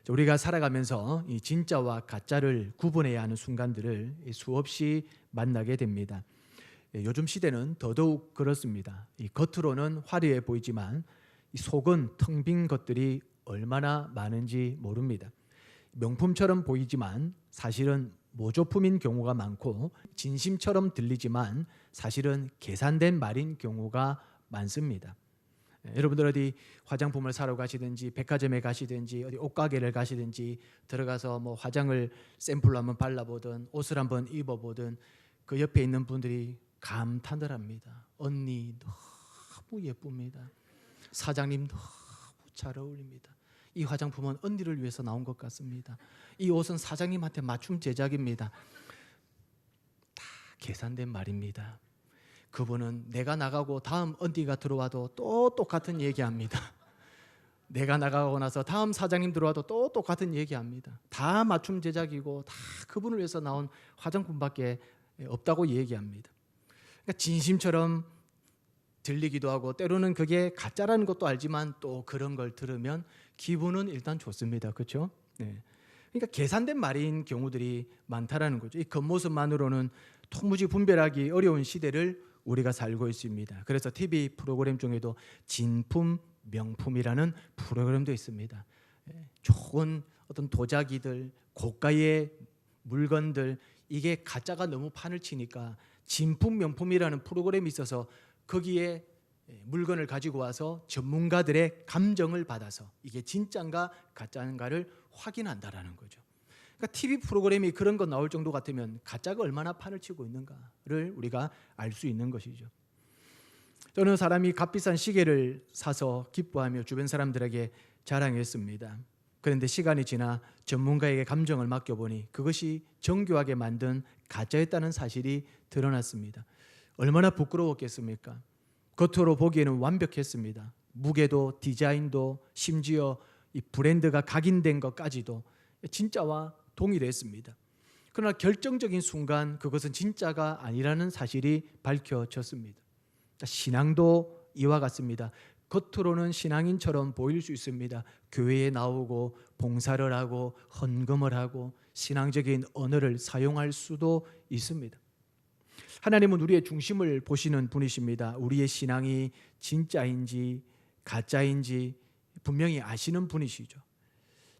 우리가 살아가면서 이 진짜와 가짜를 구분해야 하는 순간들을 수없이 만나게 됩니다. 요즘 시대는 더더욱 그렇습니다. 이 겉으로는 화려해 보이지만 이 속은 텅 빈 것들이 얼마나 많은지 모릅니다. 명품처럼 보이지만 사실은 모조품인 경우가 많고, 진심처럼 들리지만 사실은 계산된 말인 경우가 많습니다. 여러분들 어디 화장품을 사러 가시든지 백화점에 가시든지 어디 옷가게를 가시든지 들어가서 뭐 화장을 샘플로 한번 발라보든 옷을 한번 입어보든 그 옆에 있는 분들이 감탄을 합니다. 언니 너무 예쁩니다. 사장님 너무 잘 어울립니다. 이 화장품은 언니를 위해서 나온 것 같습니다. 이 옷은 사장님한테 맞춤 제작입니다. 다 계산된 말입니다. 그분은 내가 나가고 다음 언니가 들어와도 또 똑같은 얘기합니다. 내가 나가고 나서 다음 사장님 들어와도 또 똑같은 얘기합니다. 다 맞춤 제작이고 다 그분을 위해서 나온 화장품밖에 없다고 얘기합니다. 그러니까 진심처럼 들리기도 하고 때로는 그게 가짜라는 것도 알지만 또 그런 걸 들으면 기분은 일단 좋습니다. 그렇죠? 네. 그러니까 계산된 말인 경우들이 많다라는 거죠. 이 겉모습만으로는 도무지 분별하기 어려운 시대를 우리가 살고 있습니다. 그래서 TV 프로그램 중에도 진품, 명품이라는 프로그램도 있습니다. 좋은 어떤 도자기들, 고가의 물건들, 이게 가짜가 너무 판을 치니까 진품, 명품이라는 프로그램이 있어서 거기에 물건을 가지고 와서 전문가들의 감정을 받아서 이게 진짜인가 가짜인가를 확인한다라는 거죠. 그러니까 TV 프로그램이 그런 거 나올 정도 같으면 가짜가 얼마나 판을 치고 있는가를 우리가 알 수 있는 것이죠. 어느 사람이 값비싼 시계를 사서 기뻐하며 주변 사람들에게 자랑했습니다. 그런데 시간이 지나 전문가에게 감정을 맡겨보니 그것이 정교하게 만든 가짜였다는 사실이 드러났습니다. 얼마나 부끄러웠겠습니까? 겉으로 보기에는 완벽했습니다. 무게도 디자인도 심지어 이 브랜드가 각인된 것까지도 진짜와 동일했습니다. 그러나 결정적인 순간 그것은 진짜가 아니라는 사실이 밝혀졌습니다. 신앙도 이와 같습니다. 겉으로는 신앙인처럼 보일 수 있습니다. 교회에 나오고 봉사를 하고 헌금을 하고 신앙적인 언어를 사용할 수도 있습니다. 하나님은 우리의 중심을 보시는 분이십니다. 우리의 신앙이 진짜인지 가짜인지 분명히 아시는 분이시죠.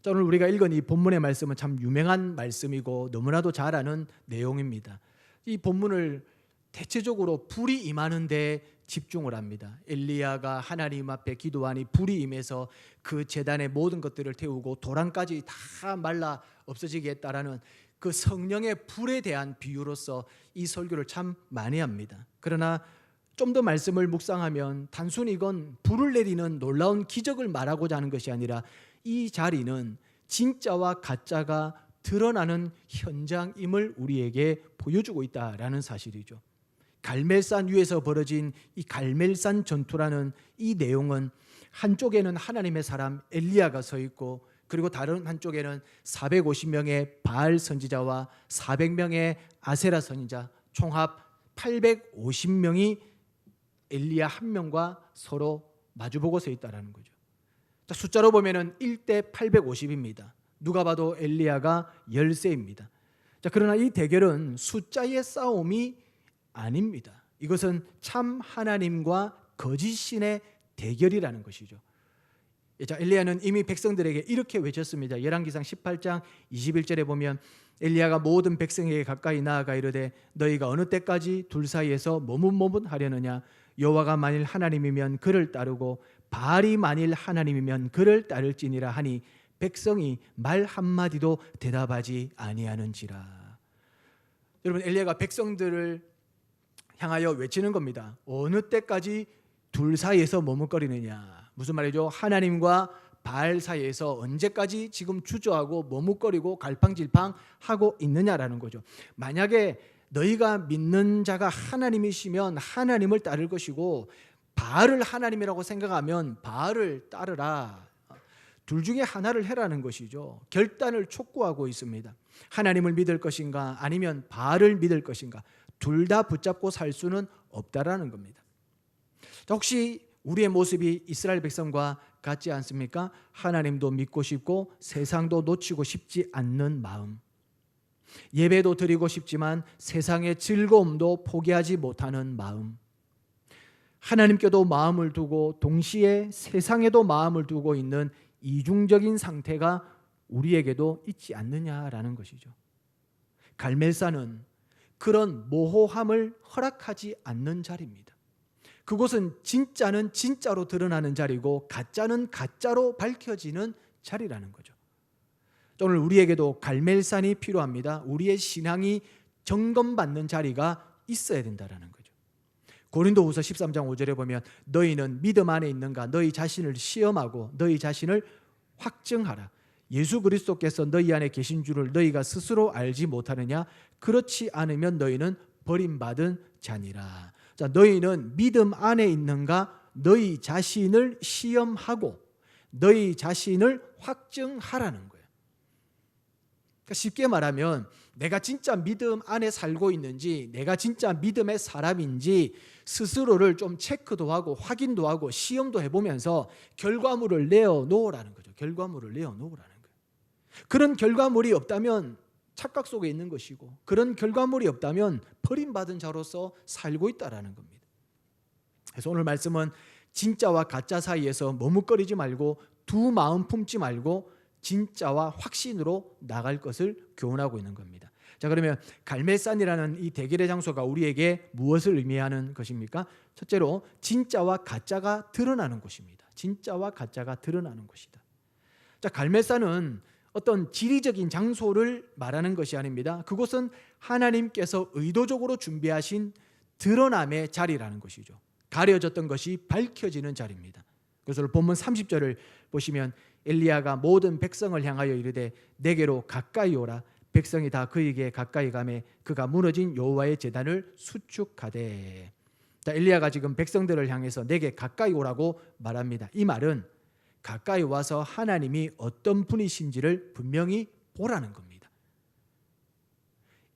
자, 오늘 우리가 읽은 이 본문의 말씀은 참 유명한 말씀이고 너무나도 잘 아는 내용입니다. 이 본문을 대체적으로 불이 임하는 데 집중을 합니다. 엘리야가 하나님 앞에 기도하니 불이 임해서 그 제단의 모든 것들을 태우고 도랑까지 다 말라 없어지게 했다라는 그 성령의 불에 대한 비유로서 이 설교를 참 많이 합니다. 그러나 좀 더 말씀을 묵상하면 단순히 이건 불을 내리는 놀라운 기적을 말하고자 하는 것이 아니라 이 자리는 진짜와 가짜가 드러나는 현장임을 우리에게 보여주고 있다라는 사실이죠. 갈멜산 위에서 벌어진 이 갈멜산 전투라는 이 내용은 한쪽에는 하나님의 사람 엘리야가 서 있고 그리고 다른 한쪽에는 450명의 바알 선지자와 400명의 아세라 선지자 총합 850명이 엘리야 한 명과 서로 마주보고 서 있다는 거죠. 숫자로 보면 1대 850입니다. 누가 봐도 엘리야가 열세입니다. 그러나 이 대결은 숫자의 싸움이 아닙니다. 이것은 참 하나님과 거짓 신의 대결이라는 것이죠. 자, 엘리야는 이미 백성들에게 이렇게 외쳤습니다. 열왕기상 18장 21절에 보면 엘리야가 모든 백성에게 가까이 나아가 이르되 너희가 어느 때까지 둘 사이에서 머뭇머뭇하려느냐 여호와가 만일 하나님이면 그를 따르고 바알이 만일 하나님이면 그를 따를지니라 하니 백성이 말 한마디도 대답하지 아니하는지라. 여러분, 엘리야가 백성들을 향하여 외치는 겁니다. 어느 때까지 둘 사이에서 머뭇거리느냐. 무슨 말이죠? 하나님과 바알 사이에서 언제까지 지금 주저하고 머뭇거리고 갈팡질팡하고 있느냐라는 거죠. 만약에 너희가 믿는 자가 하나님이시면 하나님을 따를 것이고 바알을 하나님이라고 생각하면 바알을 따르라. 둘 중에 하나를 해라는 것이죠. 결단을 촉구하고 있습니다. 하나님을 믿을 것인가 아니면 바알을 믿을 것인가 둘 다 붙잡고 살 수는 없다라는 겁니다. 혹시 우리의 모습이 이스라엘 백성과 같지 않습니까? 하나님도 믿고 싶고 세상도 놓치고 싶지 않는 마음, 예배도 드리고 싶지만 세상의 즐거움도 포기하지 못하는 마음, 하나님께도 마음을 두고 동시에 세상에도 마음을 두고 있는 이중적인 상태가 우리에게도 있지 않느냐라는 것이죠. 갈멜산은 그런 모호함을 허락하지 않는 자리입니다. 그곳은 진짜는 진짜로 드러나는 자리고 가짜는 가짜로 밝혀지는 자리라는 거죠. 오늘 우리에게도 갈멜산이 필요합니다. 우리의 신앙이 점검받는 자리가 있어야 된다는 거죠. 고린도후서 13장 5절에 보면 너희는 믿음 안에 있는가 너희 자신을 시험하고 너희 자신을 확증하라. 예수 그리스도께서 너희 안에 계신 줄을 너희가 스스로 알지 못하느냐? 그렇지 않으면 너희는 버림받은 자니라. 자, 너희는 믿음 안에 있는가 너희 자신을 시험하고 너희 자신을 확증하라는 거예요. 그러니까 쉽게 말하면 내가 진짜 믿음 안에 살고 있는지 내가 진짜 믿음의 사람인지 스스로를 좀 체크도 하고 확인도 하고 시험도 해보면서 결과물을 내어놓으라는 거죠. 결과물을 내어놓으라는 거예요. 그런 결과물이 없다면 착각 속에 있는 것이고 그런 결과물이 없다면 버림받은 자로서 살고 있다는 겁니다. 그래서 오늘 말씀은 진짜와 가짜 사이에서 머뭇거리지 말고 두 마음 품지 말고 진짜와 확신으로 나갈 것을 교훈하고 있는 겁니다. 자, 그러면 갈멜산이라는 이 대결의 장소가 우리에게 무엇을 의미하는 것입니까? 첫째로 진짜와 가짜가 드러나는 곳입니다. 진짜와 가짜가 드러나는 곳이다. 자, 갈멜산은 어떤 지리적인 장소를 말하는 것이 아닙니다. 그곳은 하나님께서 의도적으로 준비하신 드러남의 자리라는 것이죠. 가려졌던 것이 밝혀지는 자리입니다. 그래서 본문 30절을 보시면 엘리야가 모든 백성을 향하여 이르되 내게로 가까이 오라. 백성이 다 그에게 가까이 가매 그가 무너진 여호와의 제단을 수축하되. 자, 엘리야가 지금 백성들을 향해서 내게 가까이 오라고 말합니다. 이 말은 가까이 와서 하나님이 어떤 분이신지를 분명히 보라는 겁니다.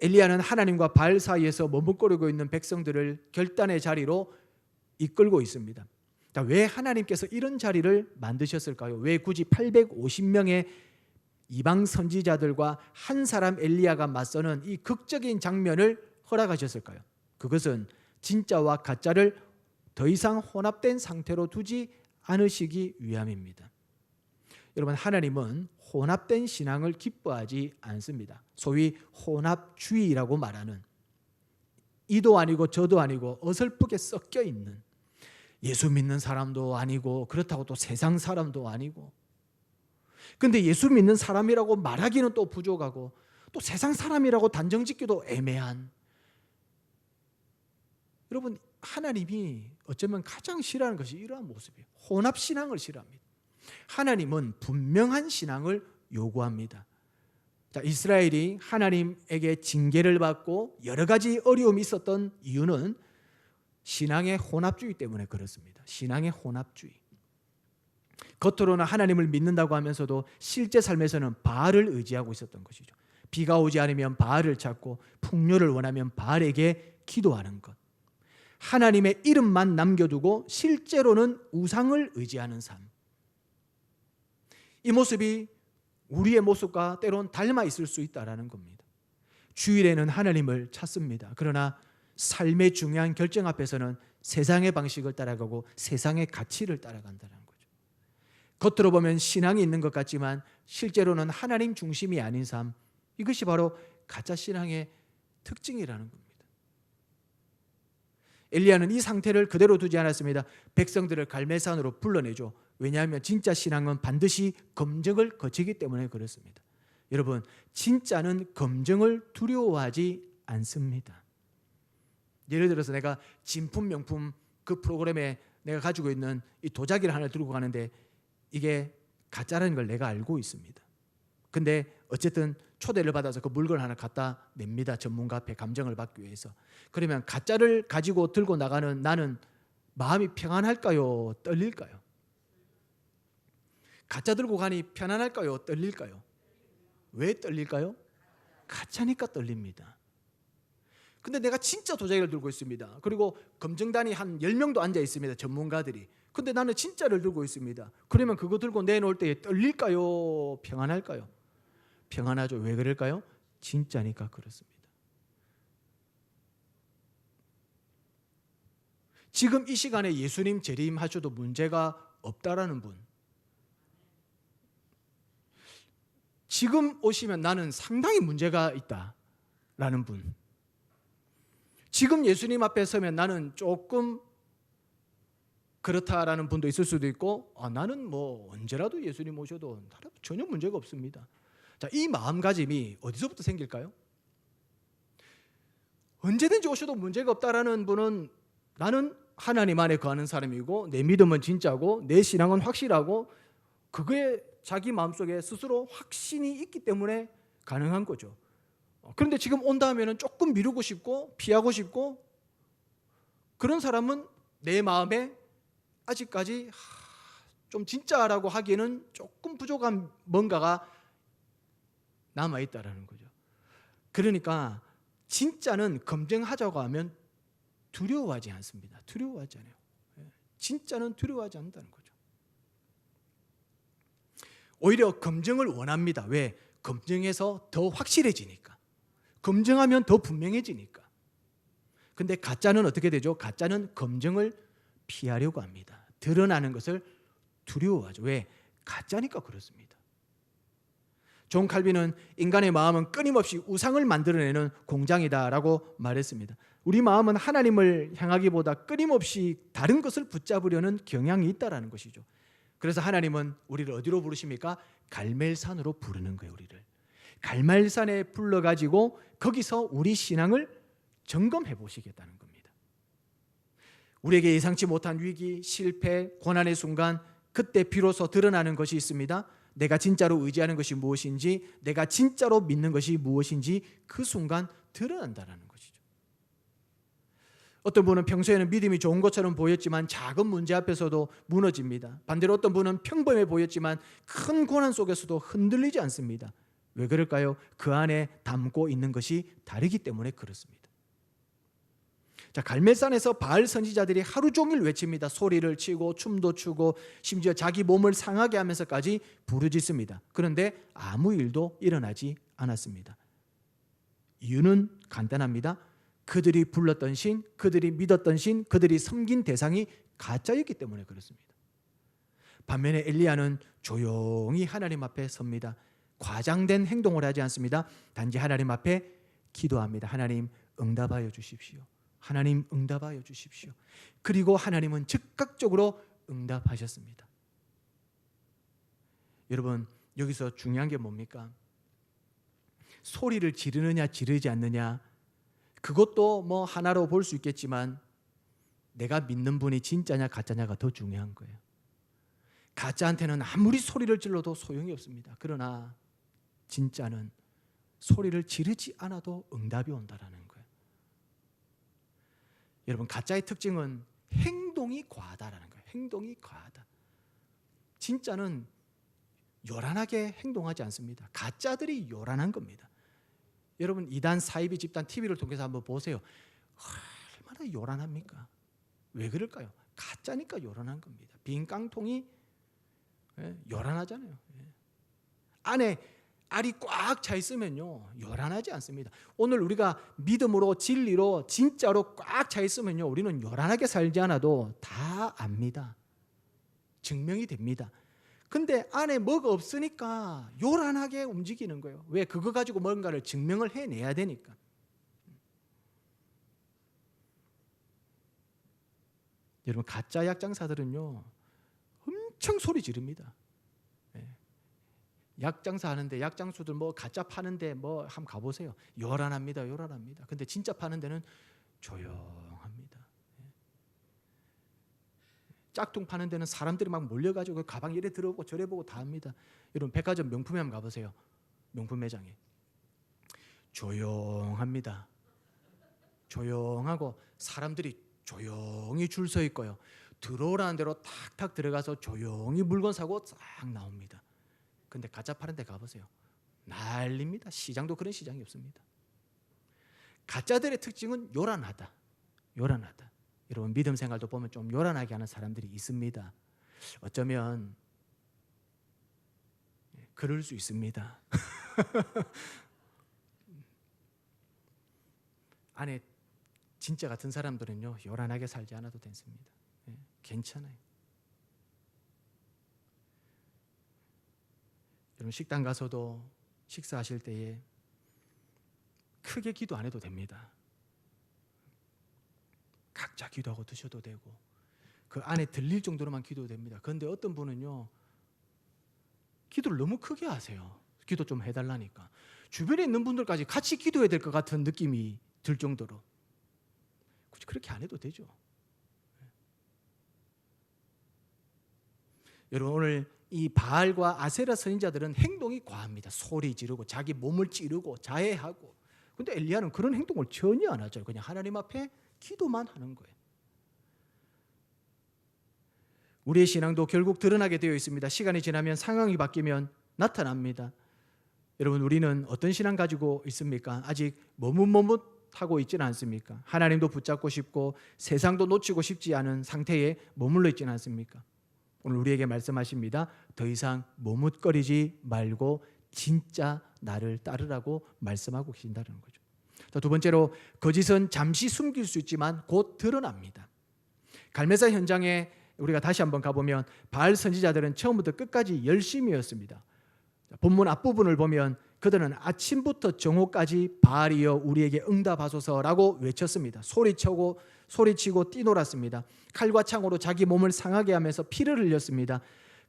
엘리야는 하나님과 바알 사이에서 머뭇거리고 있는 백성들을 결단의 자리로 이끌고 있습니다. 자, 왜 하나님께서 이런 자리를 만드셨을까요? 왜 굳이 850명의 이방 선지자들과 한 사람 엘리야가 맞서는 이 극적인 장면을 허락하셨을까요? 그것은 진짜와 가짜를 더 이상 혼합된 상태로 두지 않으시기 위함입니다. 여러분, 하나님은 혼합된 신앙을 기뻐하지 않습니다. 소위 혼합주의라고 말하는 이도 아니고 저도 아니고 어설프게 섞여 있는 예수 믿는 사람도 아니고 그렇다고 또 세상 사람도 아니고 근데 예수 믿는 사람이라고 말하기는 또 부족하고 또 세상 사람이라고 단정짓기도 애매한 여러분 하나님이 어쩌면 가장 싫어하는 것이 이러한 모습이에요. 혼합신앙을 싫어합니다. 하나님은 분명한 신앙을 요구합니다. 자, 이스라엘이 하나님에게 징계를 받고 여러 가지 어려움이 있었던 이유는 신앙의 혼합주의 때문에 그렇습니다. 신앙의 혼합주의. 겉으로는 하나님을 믿는다고 하면서도 실제 삶에서는 바알을 의지하고 있었던 것이죠. 비가 오지 않으면 바알을 찾고 풍요를 원하면 바알에게 기도하는 것. 하나님의 이름만 남겨두고 실제로는 우상을 의지하는 삶. 이 모습이 우리의 모습과 때론 닮아 있을 수 있다는 겁니다. 주일에는 하나님을 찾습니다. 그러나 삶의 중요한 결정 앞에서는 세상의 방식을 따라가고 세상의 가치를 따라간다는 거죠. 겉으로 보면 신앙이 있는 것 같지만 실제로는 하나님 중심이 아닌 삶. 이것이 바로 가짜 신앙의 특징이라는 겁니다. 엘리야는 이 상태를 그대로 두지 않았습니다. 백성들을 갈멜산으로 불러내죠. 왜냐하면 진짜 신앙은 반드시 검증을 거치기 때문에 그렇습니다. 여러분, 진짜는 검증을 두려워하지 않습니다. 예를 들어서 내가 진품 명품 그 프로그램에 내가 가지고 있는 이 도자기를 하나 들고 가는데 이게 가짜라는 걸 내가 알고 있습니다. 근데 어쨌든 초대를 받아서 그 물건을 하나 갖다 냅니다. 전문가 앞에 감정을 받기 위해서. 그러면 가짜를 가지고 들고 나가는 나는 마음이 평안할까요? 떨릴까요? 가짜 들고 가니 편안할까요? 떨릴까요? 왜 떨릴까요? 가짜니까 떨립니다. 근데 내가 진짜 도자기를 들고 있습니다. 그리고 검증단이 한 10명도 앉아 있습니다. 전문가들이. 근데 나는 진짜를 들고 있습니다. 그러면 그거 들고 내놓을 때 떨릴까요? 평안할까요? 평안하죠. 왜 그럴까요? 진짜니까 그렇습니다. 지금 이 시간에 예수님 재림하셔도 문제가 없다라는 분, 지금 오시면 나는 상당히 문제가 있다라는 분, 지금 예수님 앞에 서면 나는 조금 그렇다라는 분도 있을 수도 있고, 나는 뭐 언제라도 예수님 오셔도 전혀 문제가 없습니다. 자, 이 마음가짐이 어디서부터 생길까요? 언제든지 오셔도 문제가 없다라는 분은 나는 하나님 안에 거하는 사람이고 내 믿음은 진짜고 내 신앙은 확실하고 그거에 자기 마음속에 스스로 확신이 있기 때문에 가능한 거죠. 그런데 지금 온다 하면은 조금 미루고 싶고 피하고 싶고, 그런 사람은 내 마음에 아직까지 좀 진짜라고 하기에는 조금 부족한 뭔가가 남아있다라는 거죠. 그러니까 진짜는 검증하자고 하면 두려워하지 않습니다. 두려워하지 않아요. 진짜는 두려워하지 않는다는 거죠. 오히려 검증을 원합니다. 왜? 검증해서 더 확실해지니까. 검증하면 더 분명해지니까. 근데 가짜는 어떻게 되죠? 가짜는 검증을 피하려고 합니다. 드러나는 것을 두려워하죠. 왜? 가짜니까 그렇습니다. 존 칼빈은 인간의 마음은 끊임없이 우상을 만들어내는 공장이다라고 말했습니다. 우리 마음은 하나님을 향하기보다 끊임없이 다른 것을 붙잡으려는 경향이 있다라는 것이죠. 그래서 하나님은 우리를 어디로 부르십니까? 갈멜산으로 부르는 거예요. 우리를 갈멜산에 불러가지고 거기서 우리 신앙을 점검해 보시겠다는 겁니다. 우리에게 예상치 못한 위기, 실패, 고난의 순간, 그때 비로소 드러나는 것이 있습니다. 내가 진짜로 의지하는 것이 무엇인지, 내가 진짜로 믿는 것이 무엇인지 그 순간 드러난다는 것이죠. 어떤 분은 평소에는 믿음이 좋은 것처럼 보였지만 작은 문제 앞에서도 무너집니다. 반대로 어떤 분은 평범해 보였지만 큰 고난 속에서도 흔들리지 않습니다. 왜 그럴까요? 그 안에 담고 있는 것이 다르기 때문에 그렇습니다. 자, 갈멜산에서 바알 선지자들이 하루 종일 외칩니다. 소리를 치고 춤도 추고 심지어 자기 몸을 상하게 하면서까지 부르짖습니다. 그런데 아무 일도 일어나지 않았습니다. 이유는 간단합니다. 그들이 불렀던 신, 그들이 믿었던 신, 그들이 섬긴 대상이 가짜였기 때문에 그렇습니다. 반면에 엘리야는 조용히 하나님 앞에 섭니다. 과장된 행동을 하지 않습니다. 단지 하나님 앞에 기도합니다. 하나님 응답하여 주십시오. 하나님 응답하여 주십시오. 그리고 하나님은 즉각적으로 응답하셨습니다. 여러분, 여기서 중요한 게 뭡니까? 소리를 지르느냐 지르지 않느냐, 그것도 뭐 하나로 볼 수 있겠지만 내가 믿는 분이 진짜냐 가짜냐가 더 중요한 거예요. 가짜한테는 아무리 소리를 질러도 소용이 없습니다. 그러나 진짜는 소리를 지르지 않아도 응답이 온다라는 거예요. 여러분, 가짜의 특징은 행동이 과하다라는 거예요. 행동이 과하다. 진짜는 요란하게 행동하지 않습니다. 가짜들이 요란한 겁니다. 여러분, 이단 사이비 집단 TV를 통해서 한번 보세요. 얼마나 요란합니까? 왜 그럴까요? 가짜니까 요란한 겁니다. 빈 깡통이 요란하잖아요. 안에 알이 꽉 차 있으면요 요란하지 않습니다. 오늘 우리가 믿음으로 진리로 진짜로 꽉 차 있으면요 우리는 요란하게 살지 않아도 다 압니다. 증명이 됩니다. 근데 안에 뭐가 없으니까 요란하게 움직이는 거예요. 왜? 그거 가지고 뭔가를 증명을 해내야 되니까. 여러분, 가짜 약장사들은요 엄청 소리 지릅니다. 약장사 하는데 약장수들 뭐 가짜 파는데 뭐 한번 가보세요. 요란합니다. 요란합니다. 근데 진짜 파는 데는 조용합니다. 짝퉁 파는 데는 사람들이 막 몰려가지고 가방 이래 들어오고 저래 보고 다 합니다. 여러분, 백화점 명품에 한번 가보세요. 명품 매장에 조용합니다. 조용하고 사람들이 조용히 줄 서 있고요. 들어오라는 대로 탁탁 들어가서 조용히 물건 사고 싹 나옵니다. 근데 가짜 파는 데 가보세요. 난립니다. 시장도 그런 시장이 없습니다. 가짜들의 특징은 요란하다. 요란하다. 여러분 믿음 생활도 보면 좀 요란하게 하는 사람들이 있습니다. 어쩌면 그럴 수 있습니다. 안에 진짜 같은 사람들은요 요란하게 살지 않아도 됐습니다. 괜찮아요. 여러분 식당 가서도 식사하실 때에 크게 기도 안 해도 됩니다. 각자 기도하고 드셔도 되고 그 안에 들릴 정도로만 기도도 됩니다. 그런데 어떤 분은요 기도를 너무 크게 하세요. 기도 좀 해달라니까. 주변에 있는 분들까지 같이 기도해야 될 것 같은 느낌이 들 정도로. 굳이 그렇게 안 해도 되죠. 여러분 오늘 이 바알과 아세라 선지자들은 행동이 과합니다. 소리 지르고 자기 몸을 찌르고 자해하고. 근데 엘리야는 그런 행동을 전혀 안 하죠. 그냥 하나님 앞에 기도만 하는 거예요. 우리의 신앙도 결국 드러나게 되어 있습니다. 시간이 지나면 상황이 바뀌면 나타납니다. 여러분 우리는 어떤 신앙 가지고 있습니까? 아직 머뭇머뭇하고 있지는 않습니까? 하나님도 붙잡고 싶고 세상도 놓치고 싶지 않은 상태에 머물러 있지는 않습니까? 오늘 우리에게 말씀하십니다. 더 이상 머뭇거리지 말고 진짜 나를 따르라고 말씀하고 계신다는 거죠. 자, 두 번째로 거짓은 잠시 숨길 수 있지만 곧 드러납니다. 갈멜산 현장에 우리가 다시 한번 가보면 바알 선지자들은 처음부터 끝까지 열심이었습니다. 본문 앞부분을 보면 그들은 아침부터 정오까지 바알이여 우리에게 응답하소서라고 외쳤습니다. 소리치고 뛰놀았습니다. 칼과 창으로 자기 몸을 상하게 하면서 피를 흘렸습니다.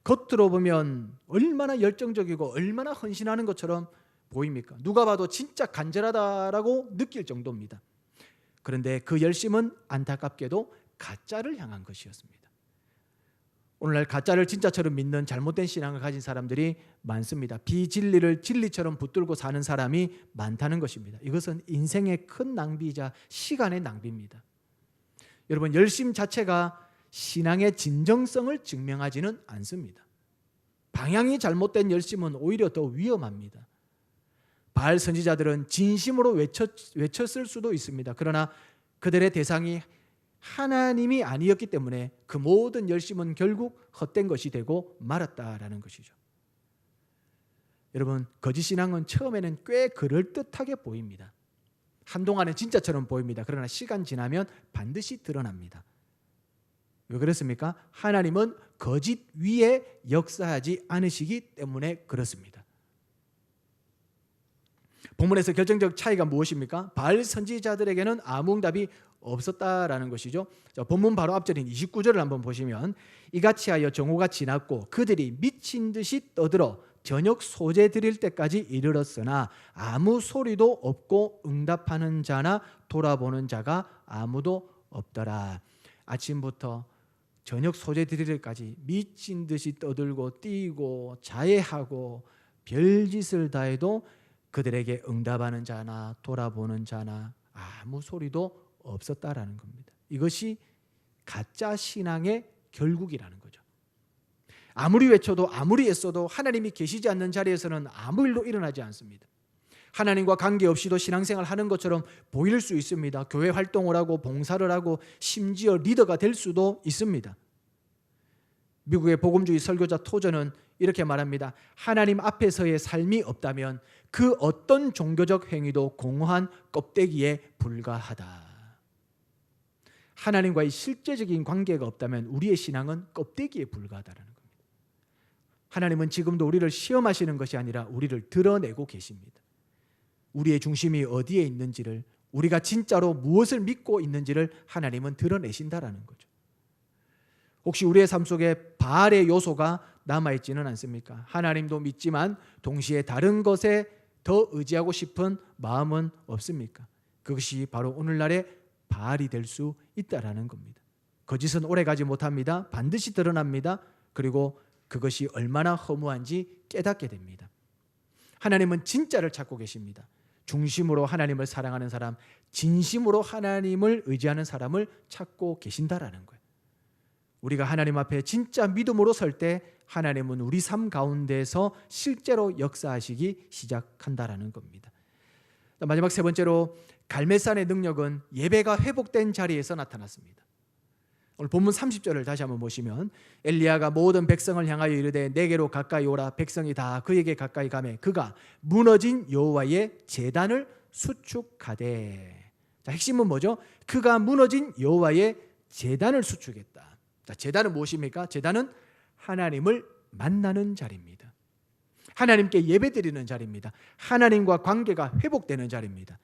겉으로 보면 얼마나 열정적이고 얼마나 헌신하는 것처럼 보입니까? 누가 봐도 진짜 간절하다라고 느낄 정도입니다. 그런데 그 열심은 안타깝게도 가짜를 향한 것이었습니다. 오늘날 가짜를 진짜처럼 믿는 잘못된 신앙을 가진 사람들이 많습니다. 비진리를 진리처럼 붙들고 사는 사람이 많다는 것입니다. 이것은 인생의 큰 낭비이자 시간의 낭비입니다. 여러분 열심 자체가 신앙의 진정성을 증명하지는 않습니다. 방향이 잘못된 열심은 오히려 더 위험합니다. 바알 선지자들은 진심으로 외쳤을 수도 있습니다. 그러나 그들의 대상이 하나님이 아니었기 때문에 그 모든 열심은 결국 헛된 것이 되고 말았다라는 것이죠. 여러분 거짓 신앙은 처음에는 꽤 그럴듯하게 보입니다. 한동안은 진짜처럼 보입니다. 그러나 시간 지나면 반드시 드러납니다. 왜 그렇습니까? 하나님은 거짓 위에 역사하지 않으시기 때문에 그렇습니다. 본문에서 결정적 차이가 무엇입니까? 바알 선지자들에게는 아무 응답이 없었다라는 것이죠. 자, 본문 바로 앞절인 29절을 한번 보시면 이같이 하여 정오가 지났고 그들이 미친 듯이 떠들어 저녁 소재 드릴 때까지 이르렀으나 아무 소리도 없고 응답하는 자나 돌아보는 자가 아무도 없더라. 아침부터 저녁 소재 드릴 때까지 미친 듯이 떠들고 뛰고 자해하고 별짓을 다해도 그들에게 응답하는 자나 돌아보는 자나 아무 소리도 없었다라는 겁니다. 이것이 가짜 신앙의 결국이라는 거죠. 아무리 외쳐도 아무리 애써도 하나님이 계시지 않는 자리에서는 아무 일도 일어나지 않습니다. 하나님과 관계없이도 신앙생활 하는 것처럼 보일 수 있습니다. 교회 활동을 하고 봉사를 하고 심지어 리더가 될 수도 있습니다. 미국의 복음주의 설교자 토저는 이렇게 말합니다. 하나님 앞에서의 삶이 없다면 그 어떤 종교적 행위도 공허한 껍데기에 불과하다. 하나님과의 실제적인 관계가 없다면 우리의 신앙은 껍데기에 불과하다는 겁니다. 하나님은 지금도 우리를 시험하시는 것이 아니라 우리를 드러내고 계십니다. 우리의 중심이 어디에 있는지를, 우리가 진짜로 무엇을 믿고 있는지를 하나님은 드러내신다라는 거죠. 혹시 우리의 삶 속에 바알의 요소가 남아있지는 않습니까? 하나님도 믿지만 동시에 다른 것에 더 의지하고 싶은 마음은 없습니까? 그것이 바로 오늘날의 바알이 될 수 있다라는 겁니다. 거짓은 오래가지 못합니다. 반드시 드러납니다. 그리고 그것이 얼마나 허무한지 깨닫게 됩니다. 하나님은 진짜를 찾고 계십니다. 중심으로 하나님을 사랑하는 사람, 진심으로 하나님을 의지하는 사람을 찾고 계신다라는 거예요. 우리가 하나님 앞에 진짜 믿음으로 설 때 하나님은 우리 삶 가운데서 실제로 역사하시기 시작한다라는 겁니다. 마지막 세 번째로 갈멜산의 능력은 예배가 회복된 자리에서 나타났습니다. 오늘 본문 30절을 다시 한번 보시면 엘리야가 모든 백성을 향하여 이르되 내게로 가까이 오라. 백성이 다 그에게 가까이 가매 그가 무너진 여호와의 제단을 수축하되. 자, 핵심은 뭐죠? 그가 무너진 여호와의 제단을 수축했다. 자, 제단은 무엇입니까? 제단은 하나님을 만나는 자리입니다. 하나님께 예배드리는 자리입니다. 하나님과 관계가 회복되는 자리입니다.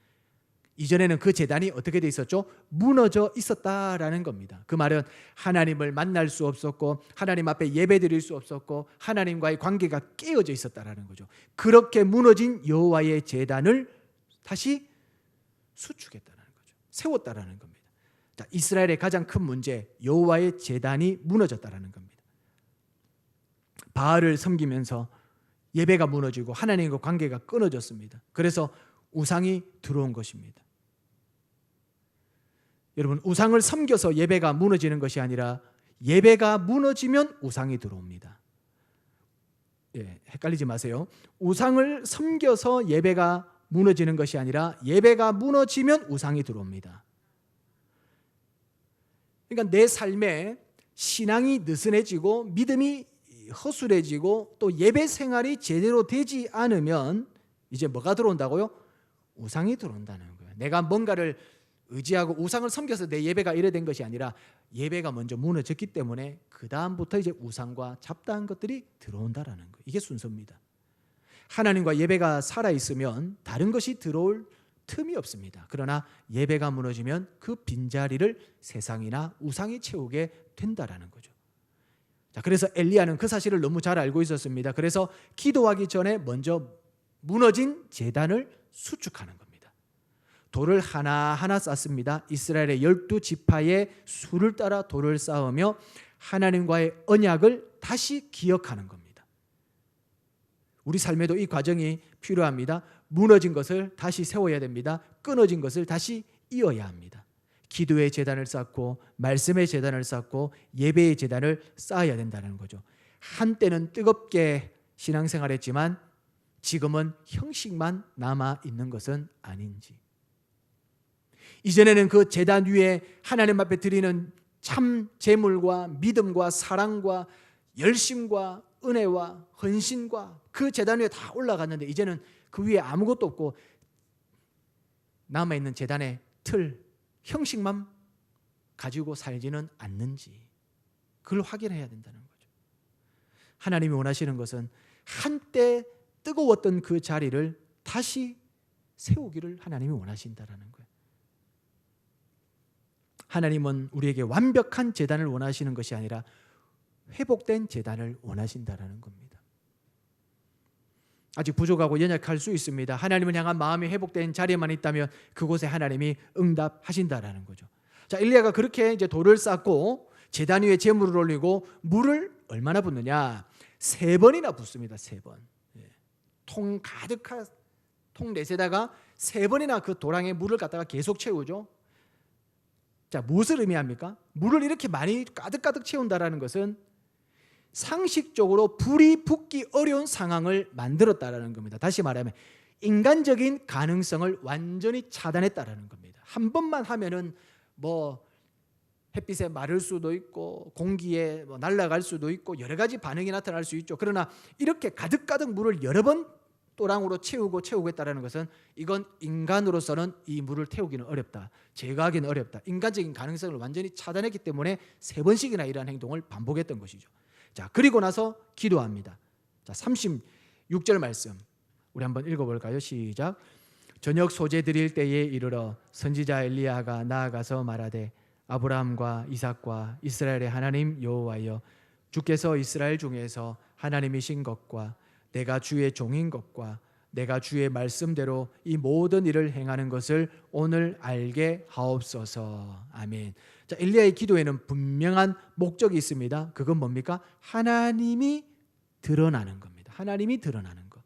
이전에는 그 제단이 어떻게 돼 있었죠? 무너져 있었다라는 겁니다. 그 말은 하나님을 만날 수 없었고 하나님 앞에 예배드릴 수 없었고 하나님과의 관계가 깨어져 있었다라는 거죠. 그렇게 무너진 여호와의 제단을 다시 수축했다는 거죠. 세웠다라는 겁니다. 자, 이스라엘의 가장 큰 문제, 여호와의 제단이 무너졌다라는 겁니다. 바알을 섬기면서 예배가 무너지고 하나님과 관계가 끊어졌습니다. 그래서 우상이 들어온 것입니다. 여러분, 우상을 섬겨서 예배가 무너지는 것이 아니라 예배가 무너지면 우상이 들어옵니다. 헷갈리지 마세요. 우상을 섬겨서 예배가 무너지는 것이 아니라 예배가 무너지면 우상이 들어옵니다. 그러니까 내 삶에 신앙이 느슨해지고 믿음이 허술해지고 또 예배 생활이 제대로 되지 않으면 이제 뭐가 들어온다고요? 우상이 들어온다는 거예요. 내가 뭔가를 의지하고 우상을 섬겨서 내 예배가 이래 된 것이 아니라 예배가 먼저 무너졌기 때문에 그 다음부터 이제 우상과 잡다한 것들이 들어온다라는 거예요. 이게 순서입니다. 하나님과 예배가 살아있으면 다른 것이 들어올 틈이 없습니다. 그러나 예배가 무너지면 그 빈자리를 세상이나 우상이 채우게 된다라는 거죠. 자, 그래서 엘리야는 그 사실을 너무 잘 알고 있었습니다. 그래서 기도하기 전에 먼저 무너진 제단을 수축하는 겁니다. 돌을 하나하나 쌓습니다. 이스라엘의 12지파의 수를 따라 돌을 쌓으며 하나님과의 언약을 다시 기억하는 겁니다. 우리 삶에도 이 과정이 필요합니다. 무너진 것을 다시 세워야 됩니다. 끊어진 것을 다시 이어야 합니다. 기도의 제단을 쌓고 말씀의 제단을 쌓고 예배의 제단을 쌓아야 된다는 거죠. 한때는 뜨겁게 신앙생활했지만 지금은 형식만 남아 있는 것은 아닌지. 이전에는 그 제단 위에 하나님 앞에 드리는 참 제물과 믿음과 사랑과 열심과 은혜와 헌신과 그 제단 위에 다 올라갔는데 이제는 그 위에 아무것도 없고 남아있는 제단의 틀, 형식만 가지고 살지는 않는지 그걸 확인해야 된다는 거죠. 하나님이 원하시는 것은 한때 뜨거웠던 그 자리를 다시 세우기를 하나님이 원하신다는 거예요. 하나님은 우리에게 완벽한 제단을 원하시는 것이 아니라 회복된 제단을 원하신다는 겁니다. 아직 부족하고 연약할 수 있습니다. 하나님을 향한 마음이 회복된 자리에만 있다면 그곳에 하나님이 응답하신다는 거죠. 자, 엘리야가 그렇게 이제 돌을 쌓고 제단 위에 제물을 올리고 물을 얼마나 붓느냐? 3번이나 붓습니다. 3번. 통 가득한 통 넷에다가 3번이나 그 도랑에 물을 갖다가 계속 채우죠. 자, 무엇을 의미합니까? 물을 이렇게 많이 가득가득 채운다라는 것은 상식적으로 불이 붙기 어려운 상황을 만들었다라는 겁니다. 다시 말하면 인간적인 가능성을 완전히 차단했다라는 겁니다. 한 번만 하면은 뭐 햇빛에 마를 수도 있고 공기에 날아갈 수도 있고 여러 가지 반응이 나타날 수 있죠. 그러나 이렇게 가득가득 물을 여러 번 또랑으로 채우겠다라는 것은 이건 인간으로서는 이 물을 태우기는 어렵다. 제거하기는 어렵다. 인간적인 가능성을 완전히 차단했기 때문에 3번씩이나 이러한 행동을 반복했던 것이죠. 자, 그리고 나서 기도합니다. 자, 36절 말씀 우리 한번 읽어볼까요? 시작. 저녁 소재 드릴 때에 이르러 선지자 엘리야가 나아가서 말하되 아브라함과 이삭과 이스라엘의 하나님 여호와여 주께서 이스라엘 중에서 하나님이신 것과 내가 주의 종인 것과 내가 주의 말씀대로 이 모든 일을 행하는 것을 오늘 알게 하옵소서. 아멘. 자, 엘리야의 기도에는 분명한 목적이 있습니다. 그건 뭡니까? 하나님이 드러나는 겁니다. 하나님이 드러나는 것.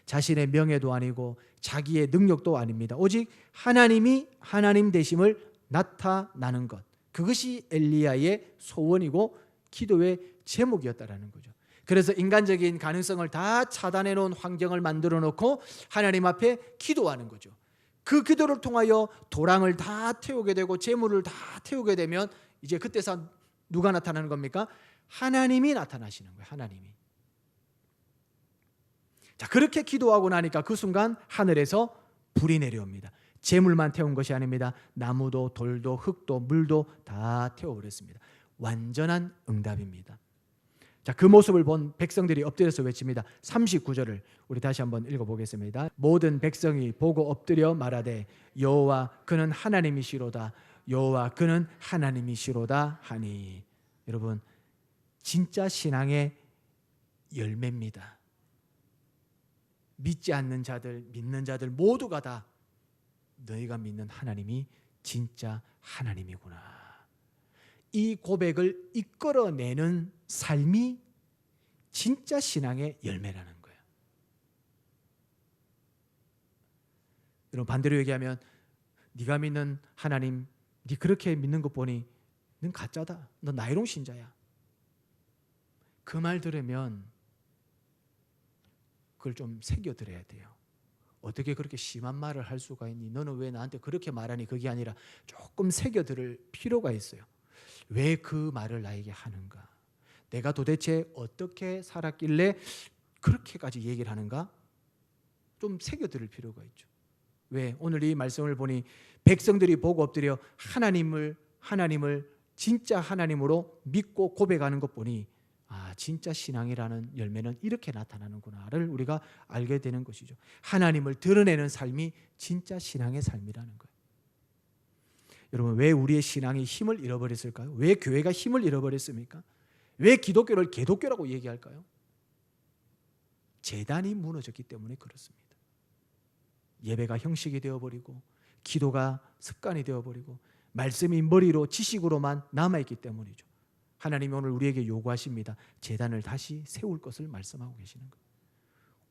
자신의 명예도 아니고 자기의 능력도 아닙니다. 오직 하나님이 하나님 되심을 나타나는 것. 그것이 엘리야의 소원이고 기도의 제목이었다라는 거죠. 그래서 인간적인 가능성을 다 차단해 놓은 환경을 만들어 놓고 하나님 앞에 기도하는 거죠. 그 기도를 통하여 도랑을 다 태우게 되고 재물을 다 태우게 되면 이제 그때서 누가 나타나는 겁니까? 하나님이 나타나시는 거예요. 하나님이. 자, 그렇게 기도하고 나니까 그 순간 하늘에서 불이 내려옵니다. 재물만 태운 것이 아닙니다. 나무도 돌도 흙도 물도 다 태워버렸습니다. 완전한 응답입니다. 자, 그 모습을 본 백성들이 엎드려서 외칩니다. 39절을 우리 다시 한번 읽어보겠습니다. 모든 백성이 보고 엎드려 말하되 여호와 그는 하나님이시로다. 여호와 그는 하나님이시로다 하니. 여러분, 진짜 신앙의 열매입니다. 믿지 않는 자들, 믿는 자들 모두가 다 너희가 믿는 하나님이 진짜 하나님이구나. 이 고백을 이끌어내는 삶이 진짜 신앙의 열매라는 거예요. 여러분, 반대로 얘기하면 네가 믿는 하나님, 네 그렇게 믿는 것 보니 넌 가짜다. 너 나이롱 신자야. 그 말 들으면 그걸 좀 새겨들어야 돼요. 어떻게 그렇게 심한 말을 할 수가 있니? 너는 왜 나한테 그렇게 말하니? 그게 아니라 조금 새겨들을 필요가 있어요. 왜 그 말을 나에게 하는가? 내가 도대체 어떻게 살았길래 그렇게까지 얘기를 하는가? 좀 새겨들을 필요가 있죠. 왜? 오늘 이 말씀을 보니 백성들이 보고 엎드려 하나님을 진짜 하나님으로 믿고 고백하는 것 보니 진짜 신앙이라는 열매는 이렇게 나타나는구나를 우리가 알게 되는 것이죠. 하나님을 드러내는 삶이 진짜 신앙의 삶이라는 거예요. 여러분, 왜 우리의 신앙이 힘을 잃어버렸을까요? 왜 교회가 힘을 잃어버렸습니까? 왜 기독교를 개독교라고 얘기할까요? 제단이 무너졌기 때문에 그렇습니다. 예배가 형식이 되어버리고 기도가 습관이 되어버리고 말씀이 머리로 지식으로만 남아있기 때문이죠. 하나님이 오늘 우리에게 요구하십니다. 제단을 다시 세울 것을 말씀하고 계시는 거예요.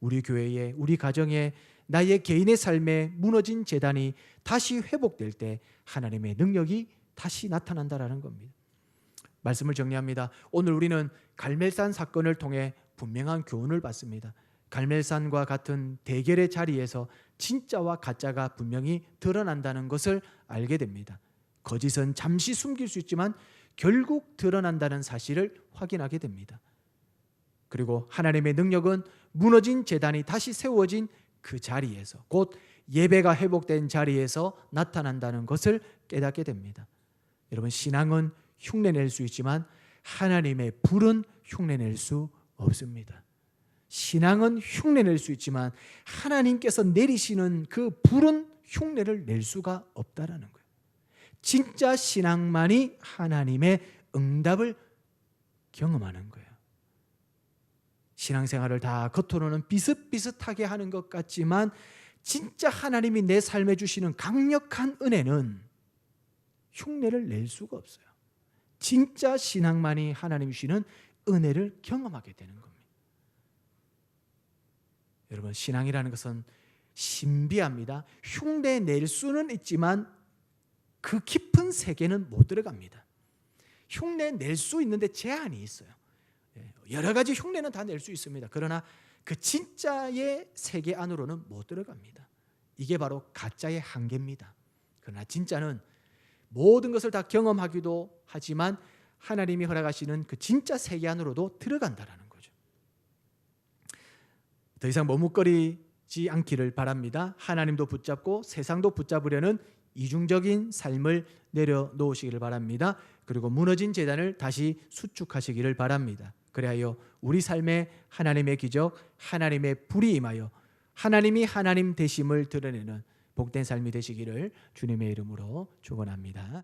우리 교회에, 우리 가정에, 나의 개인의 삶에 무너진 제단이 다시 회복될 때 하나님의 능력이 다시 나타난다라는 겁니다. 말씀을 정리합니다. 오늘 우리는 갈멜산 사건을 통해 분명한 교훈을 받습니다. 갈멜산과 같은 대결의 자리에서 진짜와 가짜가 분명히 드러난다는 것을 알게 됩니다. 거짓은 잠시 숨길 수 있지만 결국 드러난다는 사실을 확인하게 됩니다. 그리고 하나님의 능력은 무너진 제단이 다시 세워진 그 자리에서, 곧 예배가 회복된 자리에서 나타난다는 것을 깨닫게 됩니다. 여러분, 신앙은 흉내낼 수 있지만 하나님의 불은 흉내낼 수 없습니다. 신앙은 흉내낼 수 있지만 하나님께서 내리시는 그 불은 흉내를 낼 수가 없다라는 거예요. 진짜 신앙만이 하나님의 응답을 경험하는 거예요. 신앙생활을 다 겉으로는 비슷비슷하게 하는 것 같지만 진짜 하나님이 내 삶에 주시는 강력한 은혜는 흉내를 낼 수가 없어요. 진짜 신앙만이 하나님이 주시는 은혜를 경험하게 되는 겁니다. 여러분, 신앙이라는 것은 신비합니다. 흉내 낼 수는 있지만 그 깊은 세계는 못 들어갑니다. 흉내 낼 수 있는데 제한이 있어요. 여러 가지 흉내는 다 낼 수 있습니다. 그러나 그 진짜의 세계 안으로는 못 들어갑니다. 이게 바로 가짜의 한계입니다. 그러나 진짜는 모든 것을 다 경험하기도 하지만 하나님이 허락하시는 그 진짜 세계 안으로도 들어간다라는 거죠. 더 이상 머뭇거리지 않기를 바랍니다. 하나님도 붙잡고 세상도 붙잡으려는 이중적인 삶을 내려놓으시기를 바랍니다. 그리고 무너진 제단을 다시 수축하시기를 바랍니다. 그리하여 우리 삶에 하나님의 기적, 하나님의 불이 임하여 하나님이 하나님 되심을 드러내는 복된 삶이 되시기를 주님의 이름으로 축원합니다.